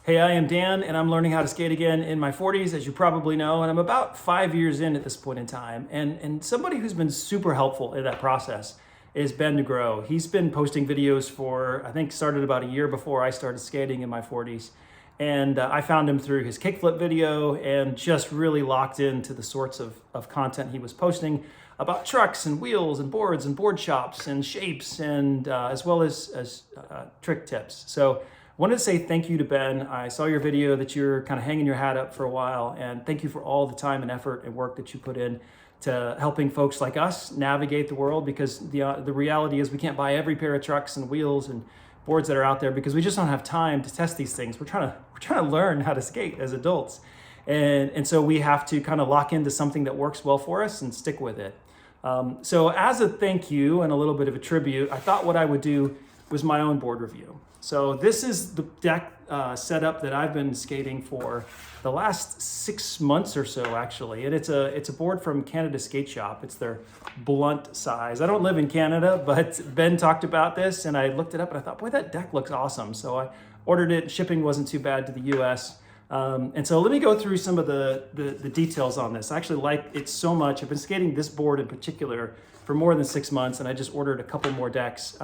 Hey, I am Dan, and I'm learning how to skate again in my 40s, as you probably know, and I'm about 5 years in at this point in time. And somebody who's been super helpful in that process is Ben Degros. He's been posting videos for, I think, started about a year before I started skating in my 40s. And I found him through his kickflip video and just really locked into the sorts of content he was posting about trucks and wheels and boards and board shops and shapes, and as well as trick tips. So wanted to say thank you to Ben. I saw your video that you're kind of hanging your hat up for a while, and thank you for all the time and effort and work that you put in to helping folks like us navigate the world, because the reality is we can't buy every pair of trucks and wheels and boards that are out there because we just don't have time to test these things. We're trying to learn how to skate as adults. And so we have to kind of lock into something that works well for us and stick with it. So as a thank you and a little bit of a tribute, I thought what I would do was my own board review. So this is the deck setup that I've been skating for the last 6 months or so, actually. And it's a board from Canada Skate Shop. It's their blunt size. I don't live in Canada, but Ben talked about this and I looked it up and I thought, boy, that deck looks awesome. So I ordered it. Shipping wasn't too bad to the US. And so let me go through some of the details on this. I actually like it so much. I've been skating this board in particular for more than 6 months, and I just ordered a couple more decks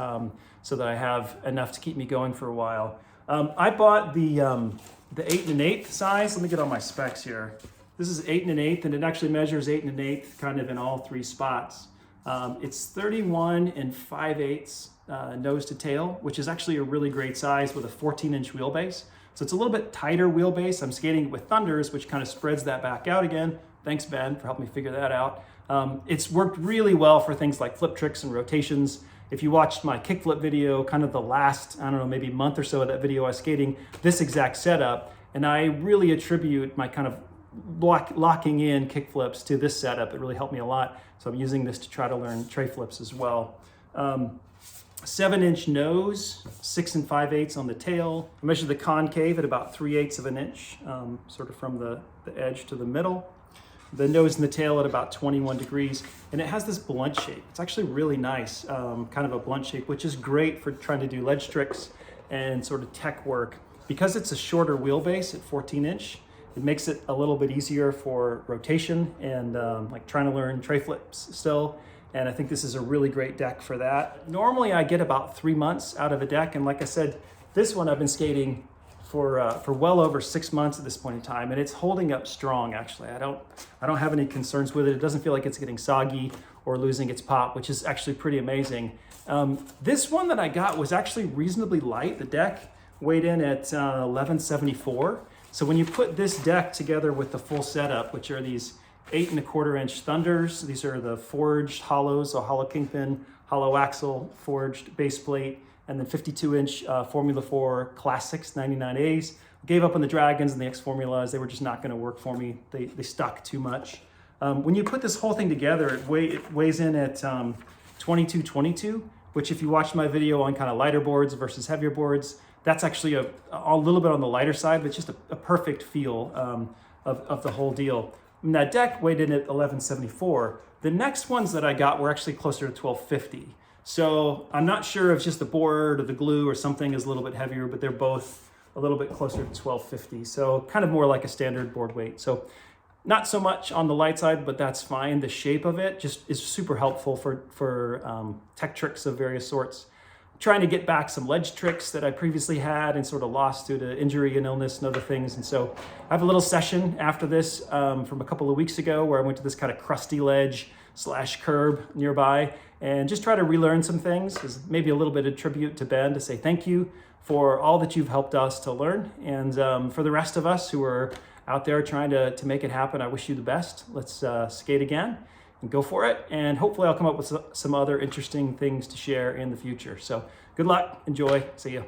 so that I have enough to keep me going for a while. I bought the 8 1/8 size. Let me get all my specs here. This is 8 1/8, and it actually measures 8 1/8 kind of in all three spots. It's 31 5/8 nose to tail, which is actually a really great size with a 14-inch wheelbase. So it's a little bit tighter wheelbase. I'm skating with Thunders, which kind of spreads that back out again. Thanks, Ben, for helping me figure that out. It's worked really well for things like flip tricks and rotations. If you watched my kickflip video, kind of the last, I don't know, maybe month or so of that video, I was skating this exact setup. And I really attribute my kind of locking in kickflips to this setup. It really helped me a lot. So I'm using this to try to learn tray flips as well. 7-inch nose, 6 5/8 on the tail. I measured the concave at about 3/8 of an inch, sort of from the edge to the middle. The nose and the tail at about 21 degrees. And it has this blunt shape. It's actually really nice, kind of a blunt shape, which is great for trying to do ledge tricks and sort of tech work. Because it's a shorter wheelbase at 14-inch, it makes it a little bit easier for rotation and like trying to learn tray flips still. And I think this is a really great deck for that. Normally I get about 3 months out of a deck. And like I said, this one I've been skating for well over 6 months at this point in time. And it's holding up strong, actually. I don't have any concerns with it. It doesn't feel like it's getting soggy or losing its pop, which is actually pretty amazing. This one that I got was actually reasonably light. The deck weighed in at 1174. So when you put this deck together with the full setup, which are these 8 1/4-inch Thunders. These are the forged hollows, so hollow kingpin, hollow axle, forged base plate, and then 52-inch Formula 4 Classics 99As. Gave up on the Dragons and the X Formulas. They were just not going to work for me. They stuck too much. When you put this whole thing together, it weighs in at 2222, which if you watched my video on kind of lighter boards versus heavier boards, that's actually a little bit on the lighter side, but just a perfect feel of the whole deal. And that deck weighed in at 1174. The next ones that I got were actually closer to 1250. So I'm not sure if it's just the board or the glue or something is a little bit heavier, but they're both a little bit closer to 1250. So kind of more like a standard board weight. So not so much on the light side, but that's fine. The shape of it just is super helpful for tech tricks of various sorts. Trying to get back some ledge tricks that I previously had and sort of lost due to injury and illness and other things. And so I have a little session after this from a couple of weeks ago where I went to this kind of crusty ledge / curb nearby and just try to relearn some things. As maybe a little bit of tribute to Ben to say thank you for all that you've helped us to learn. And for the rest of us who are out there trying to make it happen, I wish you the best. Let's skate again. And go for it. And hopefully I'll come up with some other interesting things to share in the future. So good luck, enjoy, see you.